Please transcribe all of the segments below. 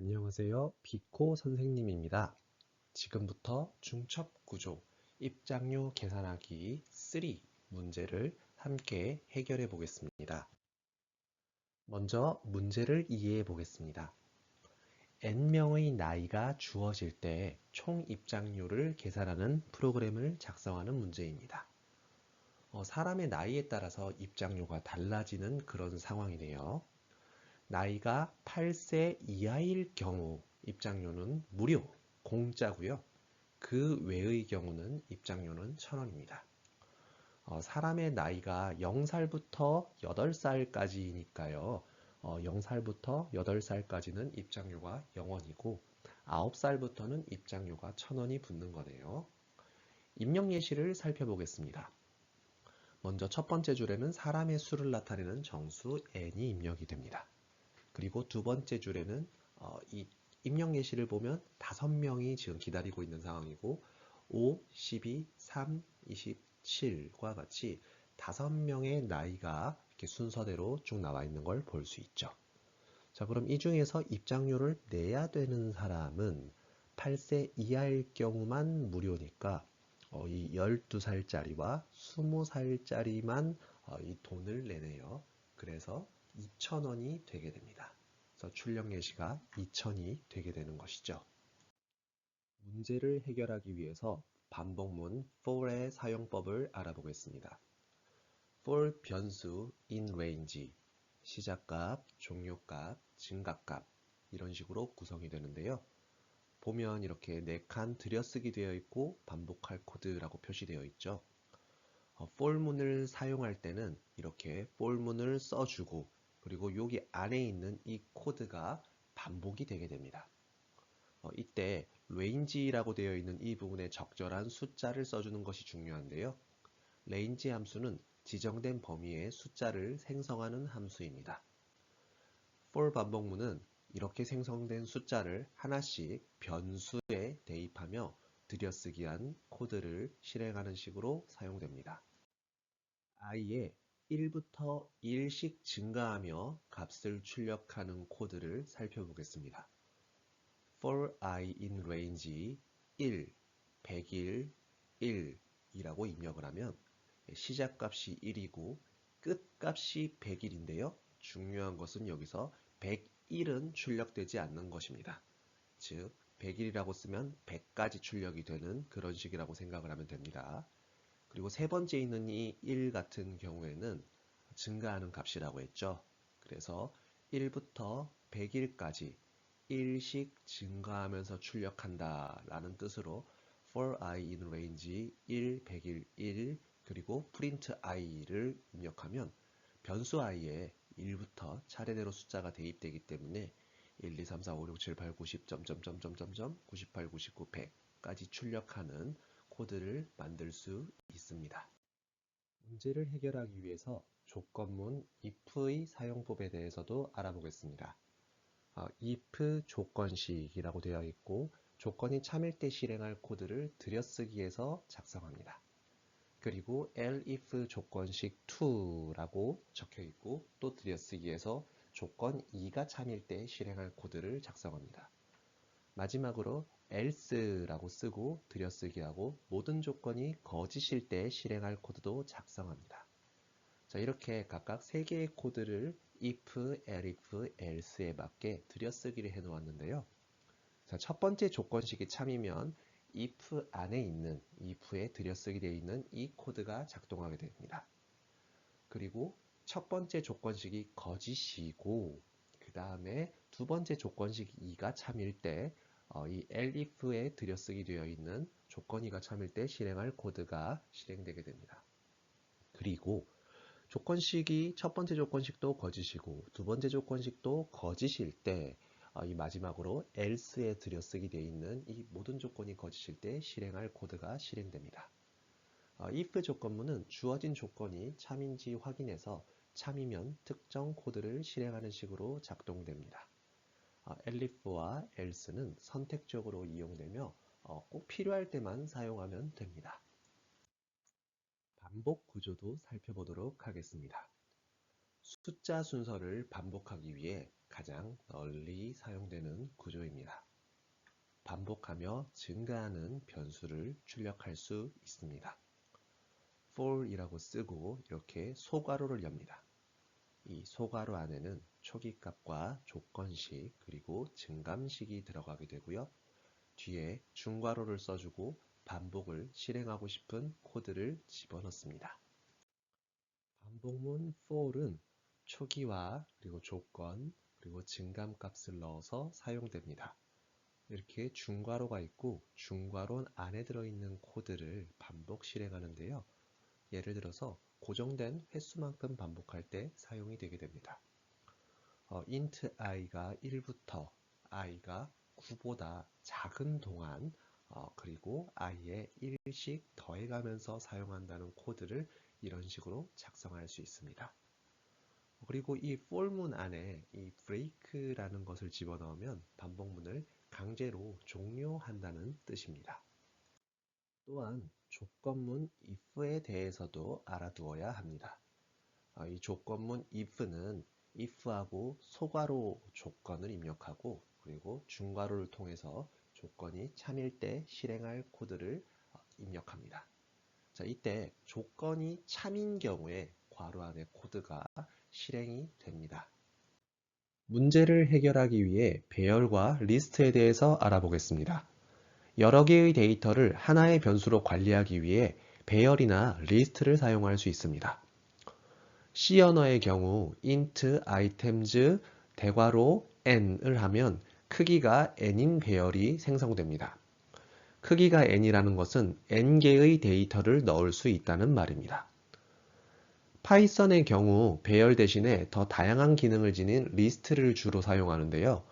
안녕하세요. 비코 선생님입니다. 지금부터 중첩구조, 입장료 계산하기 3 문제를 함께 해결해 보겠습니다. 먼저 문제를 이해해 보겠습니다. n명의 나이가 주어질 때 총 입장료를 계산하는 프로그램을 작성하는 문제입니다. 사람의 나이에 따라서 입장료가 달라지는 그런 상황이네요. 나이가 8세 이하일 경우 입장료는 무료, 공짜고요. 그 외의 경우는 입장료는 1,000원입니다. 사람의 나이가 0살부터 8살까지니까요. 0살부터 8살까지는 입장료가 0원이고 9살부터는 입장료가 1,000원이 붙는 거네요. 입력 예시를 살펴보겠습니다. 먼저 첫 번째 줄에는 사람의 수를 나타내는 정수 n이 입력이 됩니다. 그리고 두 번째 줄에는 이 입력 예시를 보면 5명이 지금 기다리고 있는 상황이고 5, 12, 3, 27과 같이 5명의 나이가 이렇게 순서대로 쭉 나와 있는 걸 볼 수 있죠. 자, 그럼 이 중에서 입장료를 내야 되는 사람은 8세 이하일 경우만 무료니까 이 12살짜리와 20살짜리만 이 돈을 내네요. 그래서 2,000원이 되게 됩니다. 그래서 출력 예시가 2,000이 되게 되는 것이죠. 문제를 해결하기 위해서 반복문 for의 사용법을 알아보겠습니다. for 변수 in range, 시작값, 종료값, 증가값 이런 식으로 구성이 되는데요. 보면 이렇게 4칸 들여쓰기 되어 있고 반복할 코드라고 표시되어 있죠. for문을 사용할 때는 이렇게 for문을 써주고 그리고 여기 안에 있는 이 코드가 반복이 되게 됩니다. 이때 range라고 되어 있는 이 부분에 적절한 숫자를 써주는 것이 중요한데요. range 함수는 지정된 범위의 숫자를 생성하는 함수입니다. for 반복문은 이렇게 생성된 숫자를 하나씩 변수에 대입하며 들여쓰기한 코드를 실행하는 식으로 사용됩니다. i에 1부터 1씩 증가하며 값을 출력하는 코드를 살펴보겠습니다. for I in range 1, 100일, 1 이라고 입력을 하면 시작값이 1이고 끝값이 100일인데요. 중요한 것은 여기서 101은 출력되지 않는 것입니다. 즉 100일이라고 쓰면 100까지 출력이 되는 그런 식이라고 생각을 하면 됩니다. 그리고 세 번째 있는 이 1 같은 경우에는 증가하는 값이라고 했죠. 그래서 1부터 100일까지 1씩 증가하면서 출력한다 라는 뜻으로 for i in range 1, 100일 1 그리고 print i를 입력하면 변수 i에 1부터 차례대로 숫자가 대입되기 때문에 1, 2, 3, 4, 5, 6, 7, 8, 9, 10, 98, 99, 100까지 출력하는 코드를 만들 수 있습니다. 문제를 해결하기 위해서 조건문 if의 사용법에 대해서도 알아보겠습니다. if 조건식이라고 되어 있고 조건이 참일 때 실행할 코드를 들여쓰기해서 작성합니다. 그리고 elif 조건식 2라고 적혀 있고 또 들여쓰기해서 조건 2가 참일 때 실행할 코드를 작성합니다. 마지막으로 else라고 쓰고 들여쓰기하고 모든 조건이 거짓일 때 실행할 코드도 작성합니다. 자, 이렇게 각각 3개의 코드를 if, elif, else에 맞게 들여쓰기를 해 놓았는데요. 자, 첫 번째 조건식이 참이면 if 안에 있는 if에 들여쓰기 되어 있는 이 코드가 작동하게 됩니다. 그리고 첫 번째 조건식이 거짓이고 그 다음에 두 번째 조건식 2가 참일 때 이 elif에 들여쓰기 되어 있는 조건 2가 참일 때 실행할 코드가 실행되게 됩니다. 그리고 조건식이 첫 번째 조건식도 거짓이고 두 번째 조건식도 거짓일 때 이 마지막으로 else에 들여쓰기 되어 있는 이 모든 조건이 거짓일 때 실행할 코드가 실행됩니다. if 조건문은 주어진 조건이 참인지 확인해서 참이면 특정 코드를 실행하는 식으로 작동됩니다. elif와 else는 선택적으로 이용되며 꼭 필요할 때만 사용하면 됩니다. 반복 구조도 살펴보도록 하겠습니다. 숫자 순서를 반복하기 위해 가장 널리 사용되는 구조입니다. 반복하며 증가하는 변수를 출력할 수 있습니다. for이라고 쓰고 이렇게 소괄호를 엽니다. 이 소괄호 안에는 초기값과 조건식 그리고 증감식이 들어가게 되고요. 뒤에 중괄호를 써주고 반복을 실행하고 싶은 코드를 집어넣습니다. 반복문 for은 초기화 그리고 조건 그리고 증감값을 넣어서 사용됩니다. 이렇게 중괄호가 있고 중괄호 안에 들어있는 코드를 반복 실행하는데요. 예를 들어서 고정된 횟수만큼 반복할 때 사용이 되게 됩니다. int i가 1부터 i가 9보다 작은 동안 그리고 i에 1씩 더해가면서 사용한다는 코드를 이런 식으로 작성할 수 있습니다. 그리고 이 for문 안에 이 break라는 것을 집어넣으면 반복문을 강제로 종료한다는 뜻입니다. 또한 조건문 if에 대해서도 알아두어야 합니다. 이 조건문 if는 if하고 소괄호 조건을 입력하고 그리고 중괄호를 통해서 조건이 참일 때 실행할 코드를 입력합니다. 자, 이때 조건이 참인 경우에 괄호 안의 코드가 실행이 됩니다. 문제를 해결하기 위해 배열과 리스트에 대해서 알아보겠습니다. 여러 개의 데이터를 하나의 변수로 관리하기 위해 배열이나 리스트를 사용할 수 있습니다. C 언어의 경우 int items 대괄호 n을 하면 크기가 n인 배열이 생성됩니다. 크기가 n이라는 것은 n개의 데이터를 넣을 수 있다는 말입니다. 파이썬의 경우 배열 대신에 더 다양한 기능을 지닌 리스트를 주로 사용하는데요.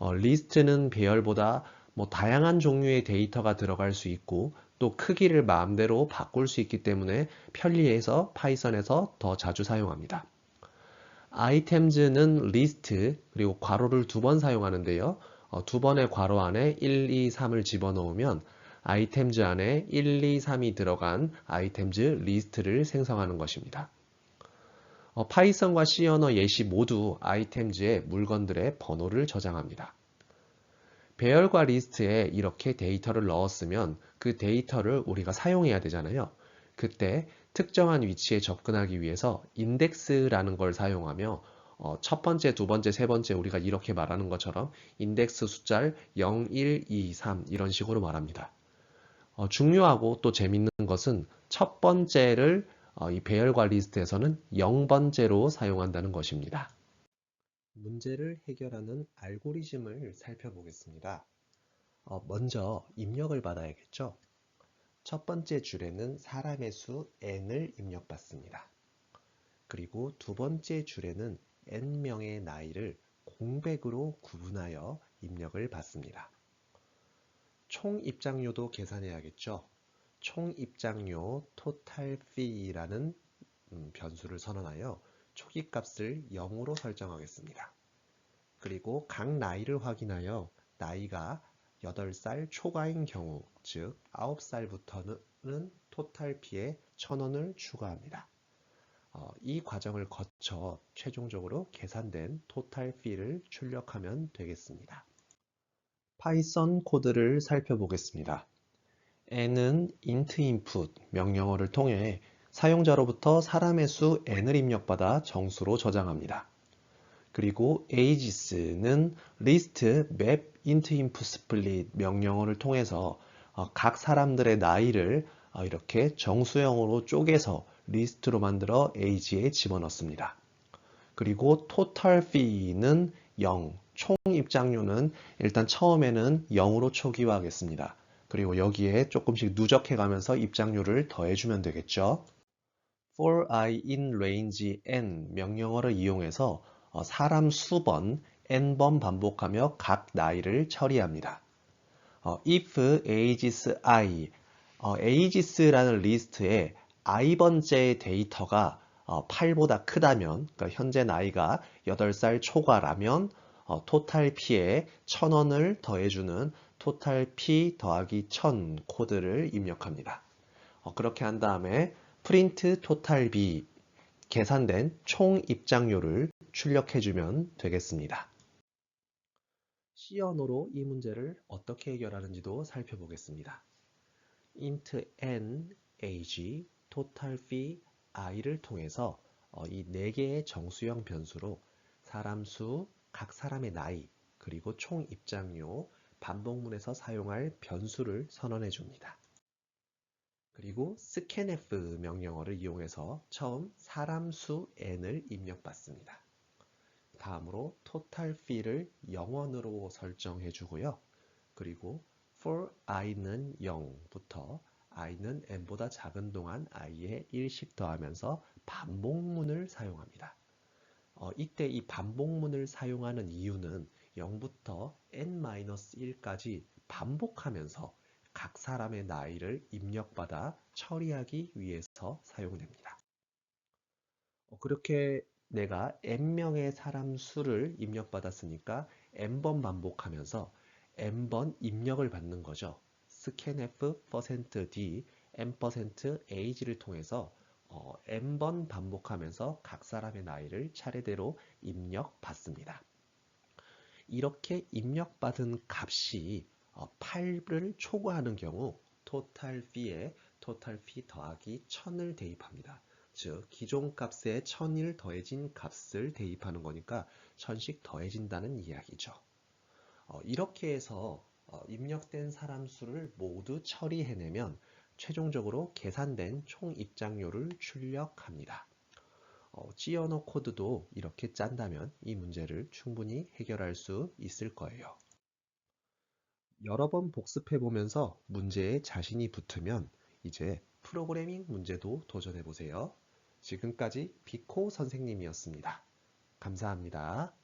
리스트는 배열보다 다양한 종류의 데이터가 들어갈 수 있고 또 크기를 마음대로 바꿀 수 있기 때문에 편리해서 파이썬에서 더 자주 사용합니다. items는 리스트 그리고 괄호를 2번 사용하는데요. 2번의 괄호 안에 1, 2, 3을 집어넣으면 items 안에 1, 2, 3이 들어간 items 리스트를 생성하는 것입니다. 파이썬과 C 언어 예시 모두 items에 물건들의 번호를 저장합니다. 배열과 리스트에 이렇게 데이터를 넣었으면 그 데이터를 우리가 사용해야 되잖아요. 그때 특정한 위치에 접근하기 위해서 인덱스라는 걸 사용하며 첫 번째, 두 번째, 세 번째 우리가 이렇게 말하는 것처럼 인덱스 숫자를 0, 1, 2, 3 이런 식으로 말합니다. 중요하고 또 재밌는 것은 첫 번째를 이 배열과 리스트에서는 0번째로 사용한다는 것입니다. 문제를 해결하는 알고리즘을 살펴보겠습니다. 먼저 입력을 받아야겠죠? 첫 번째 줄에는 사람의 수 n을 입력받습니다. 그리고 두 번째 줄에는 n명의 나이를 공백으로 구분하여 입력을 받습니다. 총 입장료도 계산해야겠죠? 총 입장료 total fee라는 변수를 선언하여 초기값을 0으로 설정하겠습니다. 그리고 각 나이를 확인하여 나이가 8살 초과인 경우, 즉 9살부터는 토탈 피에 1,000원을 추가합니다. 이 과정을 거쳐 최종적으로 계산된 토탈 피를 출력하면 되겠습니다. 파이썬 코드를 살펴보겠습니다. n은 int input 명령어를 통해 사용자로부터 사람의 수 n을 입력받아 정수로 저장합니다. 그리고 ages는 list map int input split 명령어를 통해서 각 사람들의 나이를 이렇게 정수형으로 쪼개서 리스트로 만들어 age에 집어넣습니다. 그리고 total fee는 0, 총 입장료는 일단 처음에는 0으로 초기화하겠습니다. 그리고 여기에 조금씩 누적해 가면서 입장료를 더해주면 되겠죠. for i in range n 명령어를 이용해서 사람 수번 n번 반복하며 각 나이를 처리합니다. if ages i, ages라는 리스트에 i번째 데이터가 8보다 크다면, 그러니까 현재 나이가 8살 초과라면 토탈 p에 1,000원을 더해주는 토탈 p 더하기 1000 코드를 입력합니다. 그렇게 한 다음에 print total b 계산된 총 입장료를 출력해주면 되겠습니다. C 언어로 이 문제를 어떻게 해결하는지도 살펴보겠습니다. int n, age, total fee, i를 통해서 이 4개의 정수형 변수로 사람 수, 각 사람의 나이, 그리고 총 입장료, 반복문에서 사용할 변수를 선언해 줍니다. 그리고 scanf 명령어를 이용해서 처음 사람 수 n을 입력받습니다. 다음으로 total fee를 0원으로 설정해 주고요. 그리고 for i는 0부터 i는 n보다 작은 동안 i에 1씩 더하면서 반복문을 사용합니다. 이때 이 반복문을 사용하는 이유는 0부터 n-1까지 반복하면서 각 사람의 나이를 입력받아 처리하기 위해서 사용됩니다. 그렇게 내가 n명의 사람 수를 입력받았으니까 n번 반복하면서 n번 입력을 받는 거죠. scanf%d n%age를 통해서 n번 반복하면서 각 사람의 나이를 차례대로 입력받습니다. 이렇게 입력받은 값이 8을 초과하는 경우 total fee에 total fee 더하기 1000을 대입합니다. 즉 기존 값에 1000일 더해진 값을 대입하는 거니까 1000씩 더해진다는 이야기죠. 이렇게 해서 입력된 사람 수를 모두 처리해내면 최종적으로 계산된 총 입장료를 출력합니다. C 언어 코드도 이렇게 짠다면 이 문제를 충분히 해결할 수 있을 거예요. 여러 번 복습해 보면서 문제에 자신이 붙으면 이제 프로그래밍 문제도 도전해 보세요. 지금까지 비코 선생님이었습니다. 감사합니다.